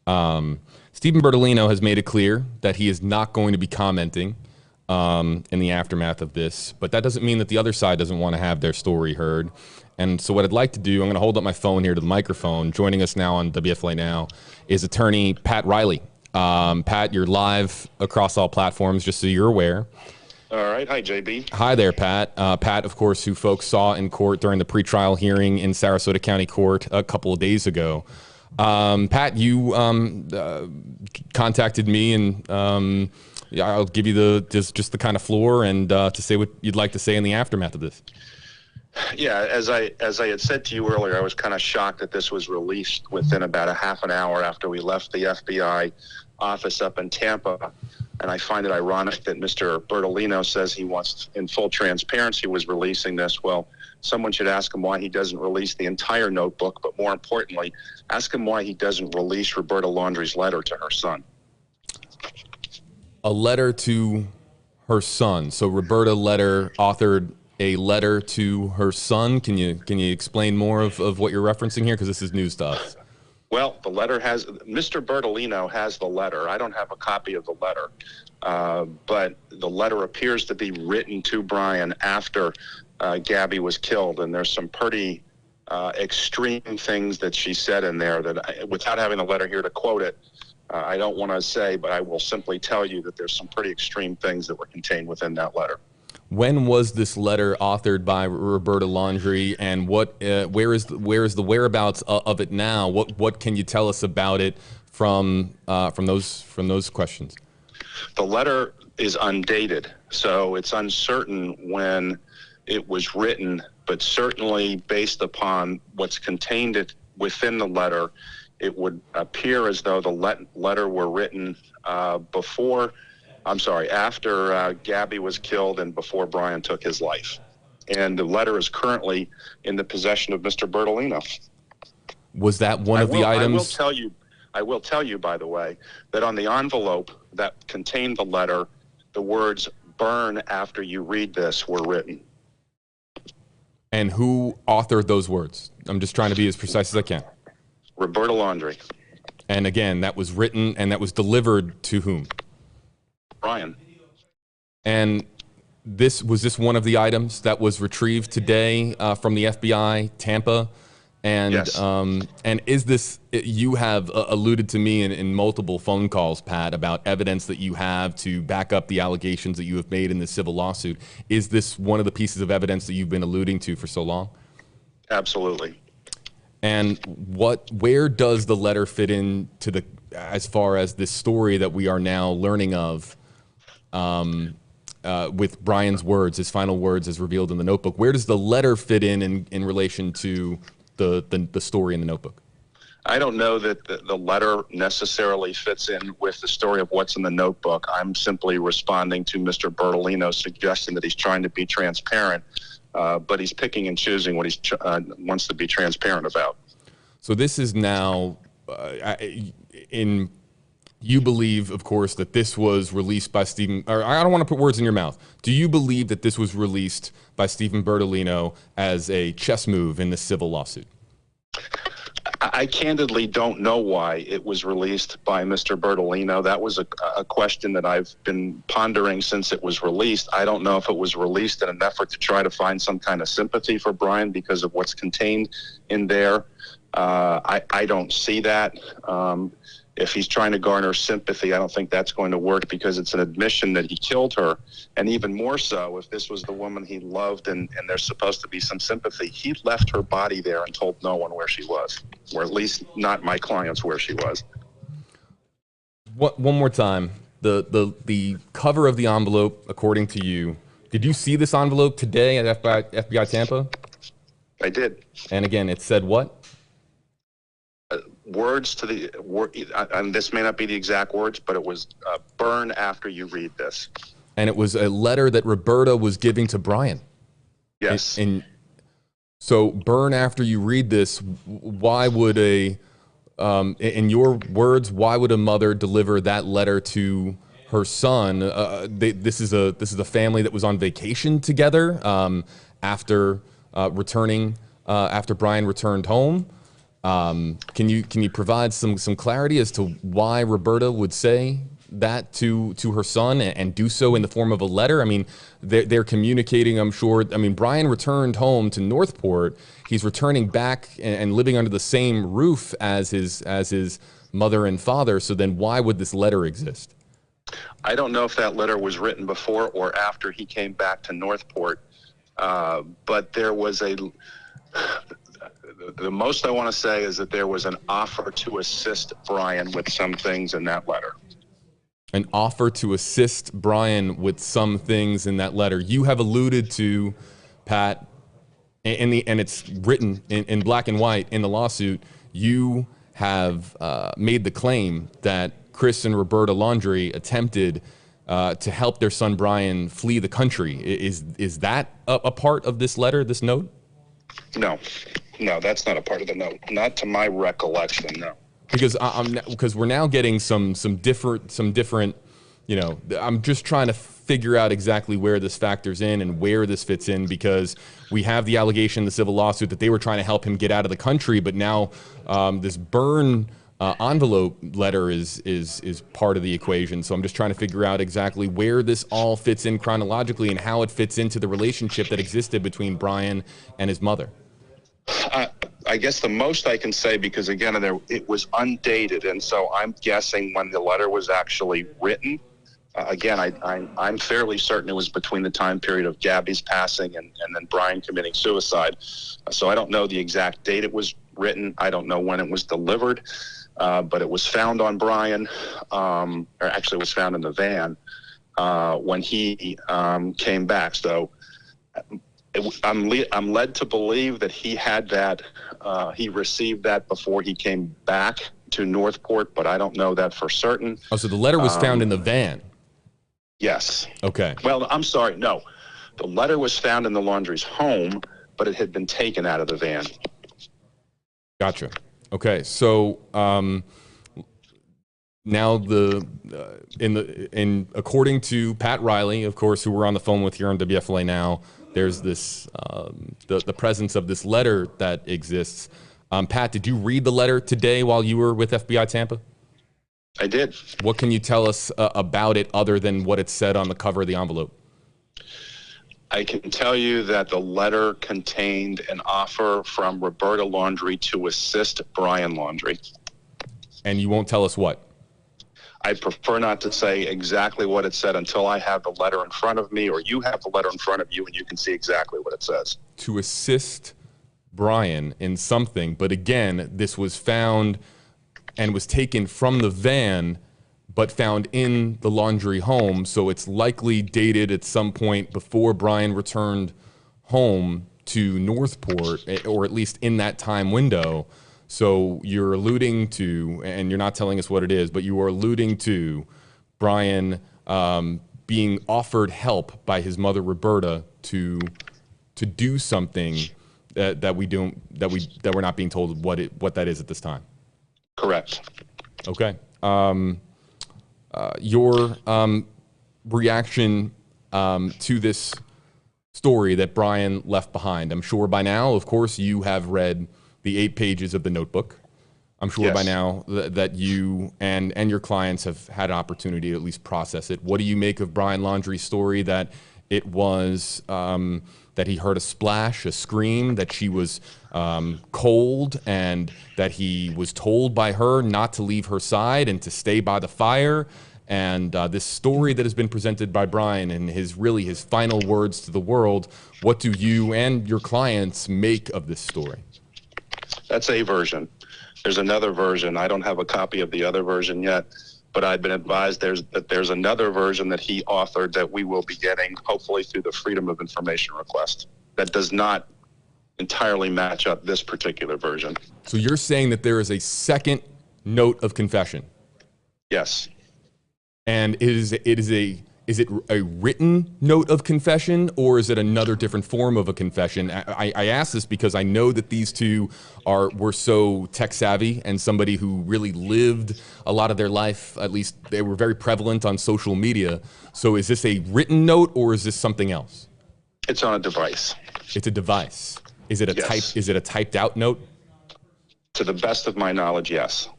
Stephen Bertolino has made it clear that he is not going to be commenting in the aftermath of this, but that doesn't mean that the other side doesn't want to have their story heard. And so what I'd like to do, I'm going to hold up my phone here to the microphone. Joining us now on WFLA Now is attorney Pat Reilly. Pat, you're live across all platforms, just so you're aware. All right. Hi, JB. Hi there, Pat. Pat, of course, who folks saw in court during the pretrial hearing in Sarasota County Court a couple of days ago. Pat, you contacted me, and I'll give you just the kind of floor and to say what you'd like to say in the aftermath of this. Yeah, as I had said to you earlier, I was kind of shocked that this was released within about a half an hour after we left the FBI office up in Tampa. And I find it ironic that Mr. Bertolino says he wants, in full transparency, was releasing this. Well, someone should ask him why he doesn't release the entire notebook, but more importantly, ask him why he doesn't release Roberta Laundrie's letter to her son. A letter to her son. So Roberta authored a letter to her son. Can you explain more of what you're referencing here? Because this is news to us. Well, the letter Mr. Bertolino has the letter. I don't have a copy of the letter, but the letter appears to be written to Brian after Gabby was killed, and there's some pretty extreme things that she said in there that, without having the letter here to quote it, I don't want to say, but I will simply tell you that there's some pretty extreme things that were contained within that letter. When was this letter authored by Roberta Laundrie, and where is the whereabouts of it now? What can you tell us about it from those questions? The letter is undated, so it's uncertain when it was written, but certainly based upon what's contained within the letter, it would appear as though the letter were written after Gabby was killed and before Brian took his life. And the letter is currently in the possession of Mr. Bertolino. Was that one of the items? I will tell you, by the way, that on the envelope that contained the letter, the words "burn after you read this" were written. And who authored those words? I'm just trying to be as precise as I can. Roberta Laundrie. And again, that was written and that was delivered to whom? Brian. And was this one of the items that was retrieved today from the FBI, Tampa? And yes. And is this, you have alluded to me in multiple phone calls, Pat, about evidence that you have to back up the allegations that you have made in the civil lawsuit. Is this one of the pieces of evidence that you've been alluding to for so long? Absolutely. And where does the letter fit in to as far as this story that we are now learning of, with Brian's words, his final words as revealed in the notebook? Where does the letter fit in relation to the story in the notebook? I don't know that the letter necessarily fits in with the story of what's in the notebook. I'm simply responding to Mr. Bertolino suggesting that he's trying to be transparent, but he's picking and choosing what he wants to be transparent about. So this is now you believe, of course, that this was released by Stephen, or I don't want to put words in your mouth. Do you believe that this was released by Stephen Bertolino as a chess move in the civil lawsuit? I candidly don't know why it was released by Mr. Bertolino. That was a question that I've been pondering since it was released. I don't know if it was released in an effort to try to find some kind of sympathy for Brian because of what's contained in there. I don't see that. If he's trying to garner sympathy, I don't think that's going to work because it's an admission that he killed her. And even more so, if this was the woman he loved and there's supposed to be some sympathy, he left her body there and told no one where she was, or at least not my clients where she was. One more time, the cover of the envelope, according to you, did you see this envelope today at FBI Tampa? I did. And again, it said what? Words to the word, and this may not be the exact words, but it was burn after you read this. And it was a letter that Roberta was giving to Brian. Yes. And so burn after you read this. Why would in your words, why would a mother deliver that letter to her son? This is a family that was on vacation together after Brian returned home. Can you provide some clarity as to why Roberta would say that to her son and do so in the form of a letter? I mean, they're communicating, I'm sure. I mean, Brian returned home to Northport. He's returning back and living under the same roof as his mother and father. So then why would this letter exist? I don't know if that letter was written before or after he came back to Northport, but there was the most I want to say is that there was an offer to assist Brian with some things in that letter. An offer to assist Brian with some things in that letter. You have alluded to, Pat, and it's written in black and white in the lawsuit. You have made the claim that Chris and Roberta Laundrie attempted to help their son Brian flee the country. Is that a part of this letter, this note? No, that's not a part of the note. Not to my recollection, no. Because we're now getting some different, you know, I'm just trying to figure out exactly where this factors in and where this fits in, because we have the allegation, the civil lawsuit, that they were trying to help him get out of the country, but now this burn envelope letter is part of the equation. So I'm just trying to figure out exactly where this all fits in chronologically and how it fits into the relationship that existed between Brian and his mother. I guess the most I can say, because again, it was undated, and so I'm guessing when the letter was actually written. Again, I'm fairly certain it was between the time period of Gabby's passing and then Brian committing suicide. So I don't know the exact date it was written. I don't know when it was delivered, but it was found on Brian, or actually it was found in the van when he came back. So I'm led to believe that he had that, he received that before he came back to Northport, but I don't know that for certain. Oh, so the letter was found in the van? Yes. Okay. Well, I'm sorry, no. The letter was found in the Laundrie's home, but it had been taken out of the van. Gotcha. Okay, so now according to Pat Reilly, of course, who we're on the phone with here on WFLA now, there's this the presence of this letter that exists. Pat, did you read the letter today while you were with FBI Tampa? I did. What can you tell us about it other than what it said on the cover of the envelope? I can tell you that the letter contained an offer from Roberta Laundrie to assist Brian Laundrie. And you won't tell us what? I prefer not to say exactly what it said until I have the letter in front of me, or you have the letter in front of you and you can see exactly what it says. To assist Brian in something, but again, this was found and was taken from the van, but found in the Laundrie home, so it's likely dated at some point before Brian returned home to Northport, or at least in that time window. So you're alluding to, and you're not telling us what it is, but you are alluding to Brian being offered help by his mother Roberta to do something that we're not being told what that is at this time. Correct. Okay. Your reaction to this story that Brian left behind. I'm sure by now, of course, you have read the 8 pages of the notebook. I'm sure Yes. by now that you and your clients have had an opportunity to at least process it. What do you make of Brian Laundrie's story that it was that he heard a splash, a scream, that she was cold, and that he was told by her not to leave her side and to stay by the fire? And this story that has been presented by Brian and his final words to the world, what do you and your clients make of this story? That's a version. There's another version. I don't have a copy of the other version yet, but I've been advised there's another version that he authored that we will be getting, hopefully through the Freedom of Information request, that does not entirely match up this particular version. So you're saying that there is a second note of confession? Yes. And is it a written note of confession, or is it another different form of a confession? I ask this because I know that these two were so tech savvy, and somebody who really lived a lot of their life, at least they were very prevalent on social media. So is this a written note, or is this something else? It's on a device. It's a device. Is it a Yes. Is it a typed out note? To the best of my knowledge, yes.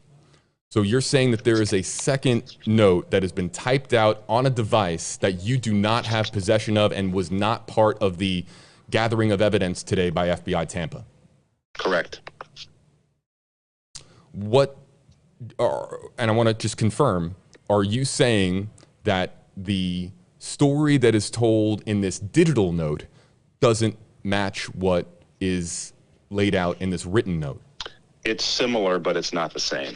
So you're saying that there is a second note that has been typed out on a device that you do not have possession of and was not part of the gathering of evidence today by FBI Tampa? Correct. And I want to just confirm, are you saying that the story that is told in this digital note doesn't match what is laid out in this written note? It's similar, but it's not the same.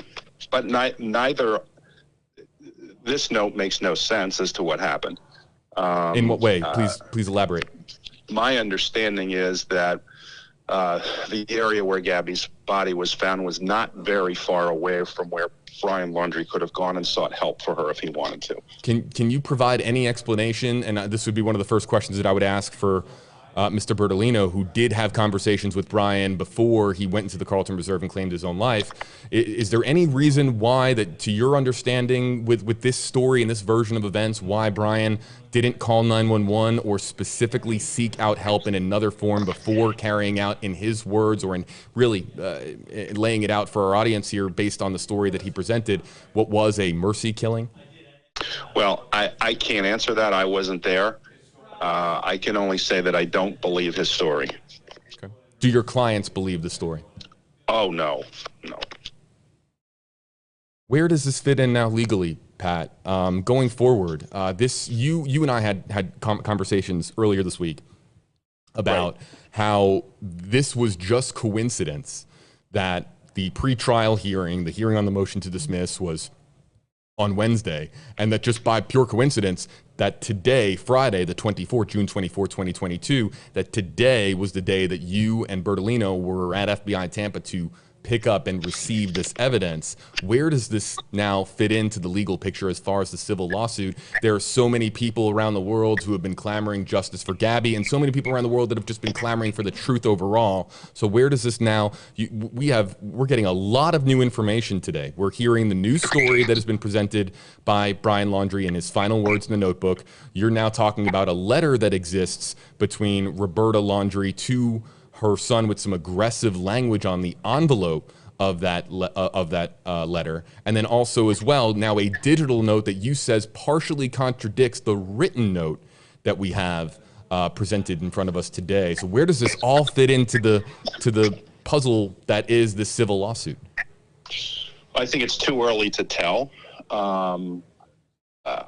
But neither, this note makes no sense as to what happened. In what way? Please elaborate. My understanding is that the area where Gabby's body was found was not very far away from where Brian Laundrie could have gone and sought help for her if he wanted to. Can you provide any explanation? And this would be one of the first questions that I would ask for Mr. Bertolino, who did have conversations with Brian before he went into the Carlton Reserve and claimed his own life. Is there any reason why, that to your understanding with this story and this version of events, why Brian didn't call 911 or specifically seek out help in another form before carrying out, in his words, or in really laying it out for our audience here based on the story that he presented, what was a mercy killing? Well, I can't answer that. I wasn't there. I can only say that I don't believe his story. Okay. Do your clients believe the story? Oh, no. Where does this fit in now legally, Pat? Going forward, you and I had conversations earlier this week about how this was just coincidence that the pretrial hearing, the hearing on the motion to dismiss, was on Wednesday, and that just by pure coincidence that today, Friday, the 24th, June 24, 2022, that today was the day that you and Bertolino were at FBI Tampa to pick up and receive this evidence. Where does this now fit into the legal picture as far as the civil lawsuit? There are so many people around the world who have been clamoring justice for Gabby, and so many people around the world that have just been clamoring for the truth overall. So where does this now, we're getting a lot of new information today. We're hearing the news story that has been presented by Brian Laundrie in his final words in the notebook. You're now talking about a letter that exists between Roberta Laundrie to her son with some aggressive language on the envelope of that letter, and then also as well now a digital note that you says partially contradicts the written note that we have presented in front of us today. So where does this all fit into the puzzle that is this civil lawsuit? I think it's too early to tell.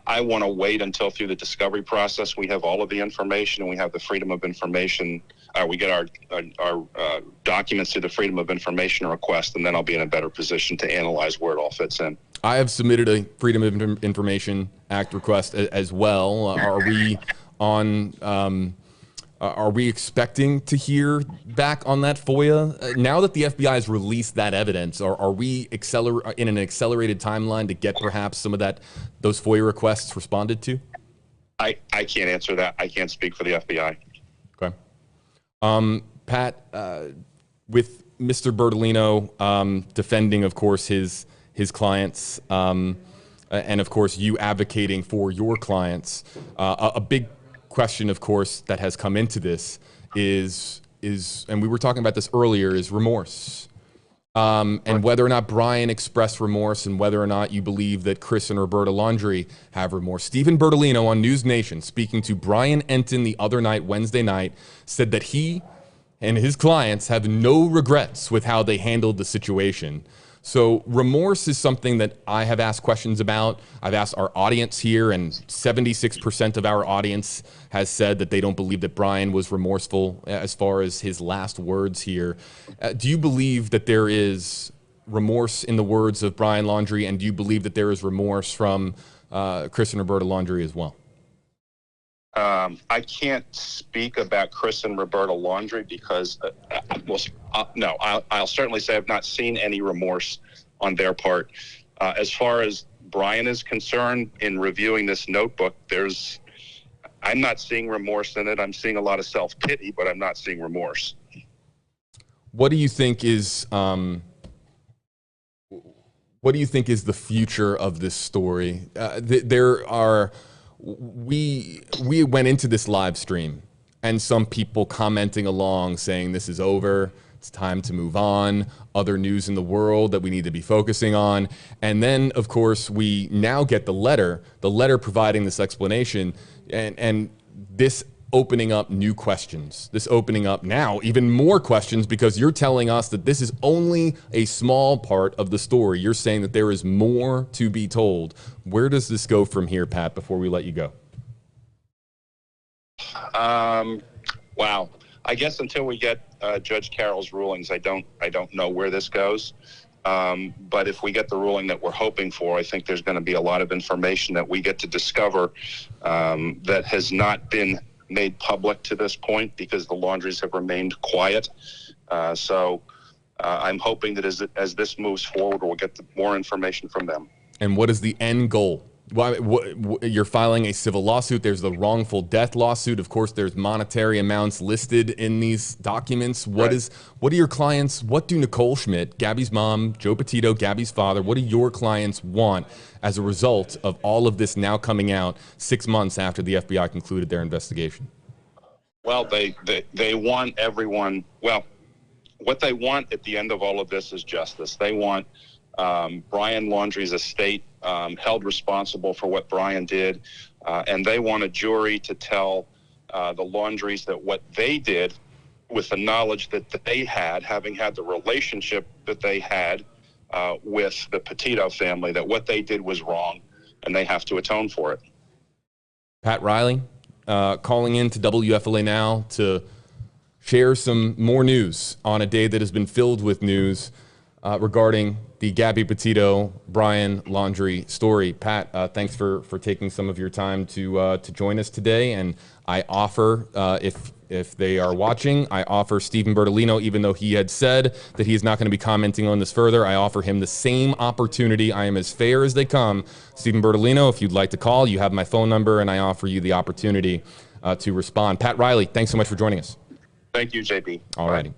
I want to wait until through the discovery process we have all of the information and we have the freedom of information. We get our documents through the Freedom of Information request, and then I'll be in a better position to analyze where it all fits in. I have submitted a Freedom of Information Act request as well. Are we expecting to hear back on that FOIA? Now that the FBI has released that evidence, are we in an accelerated timeline to get perhaps some of those FOIA requests responded to? I can't answer that. I can't speak for the FBI. Okay. Pat, with Mr. Bertolino defending, of course, his clients, and of course you advocating for your clients, a big question, of course, that has come into this is, and we were talking about this earlier, is remorse. And whether or not Brian expressed remorse, and whether or not you believe that Chris and Roberta Laundrie have remorse. Stephen Bertolino on News Nation, speaking to Brian Enton the other night, Wednesday night, said that he and his clients have no regrets with how they handled the situation. So remorse is something that I have asked questions about. I've asked our audience here, and 76% of our audience has said that they don't believe that Brian was remorseful as far as his last words here. Do you believe that there is remorse in the words of Brian Laundrie, and do you believe that there is remorse from Chris and Roberta Laundrie as well? I can't speak about Chris and Roberta Laundrie because, no, I'll certainly say I've not seen any remorse on their part. As far as Brian is concerned, in reviewing this notebook, I'm not seeing remorse in it. I'm seeing a lot of self-pity, but I'm not seeing remorse. What do you think is the future of this story? We went into this live stream, and some people commenting along saying this is over, It's time to move on. Other news in the world that we need to be focusing on. And then, of course, we now get the letter providing this explanation, and this opening up new questions. This opening up now even more questions, because you're telling us that this is only a small part of the story. You're saying that there is more to be told. Where does this go from here, Pat, before we let you go? Wow. I guess until we get Judge Carroll's rulings, I don't know where this goes. But if we get the ruling that we're hoping for, I think there's going to be a lot of information that we get to discover that has not been made public to this point, because the Laundries have remained quiet. So I'm hoping that as this moves forward, we'll get more information from them. And what is the end goal? Why, you're filing a civil lawsuit. There's the wrongful death lawsuit. Of course, there's monetary amounts listed in these documents. What are your clients? What do Nicole Schmidt, Gabby's mom, Joe Petito, Gabby's father, what do your clients want as a result of all of this now coming out 6 months after the FBI concluded their investigation? Well, they want everyone. Well, what they want at the end of all of this is justice. They want Brian Laundrie's estate held responsible for what Brian did, and they want a jury to tell the Laundries that what they did, with the knowledge that they had, having had the relationship that they had with the Petito family, that what they did was wrong, and they have to atone for it. Pat Reilly, calling in to WFLA Now to share some more news on a day that has been filled with news regarding the Gabby Petito, Brian Laundrie story. Pat, thanks for taking some of your time to join us today. And I offer, if they are watching, I offer Stephen Bertolino, even though he had said that he is not going to be commenting on this further, I offer him the same opportunity. I am as fair as they come. Stephen Bertolino, if you'd like to call, you have my phone number, and I offer you the opportunity to respond. Pat Reilly, thanks so much for joining us. Thank you, JP. All righty.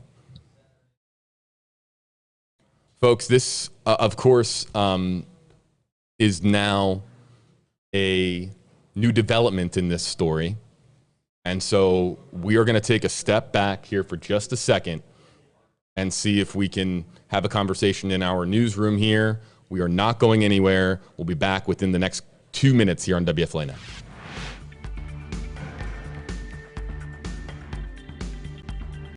Folks, this, of course, is now a new development in this story. And so we are going to take a step back here for just a second and see if we can have a conversation in our newsroom here. We are not going anywhere. We'll be back within the next 2 minutes here on WFLA Now.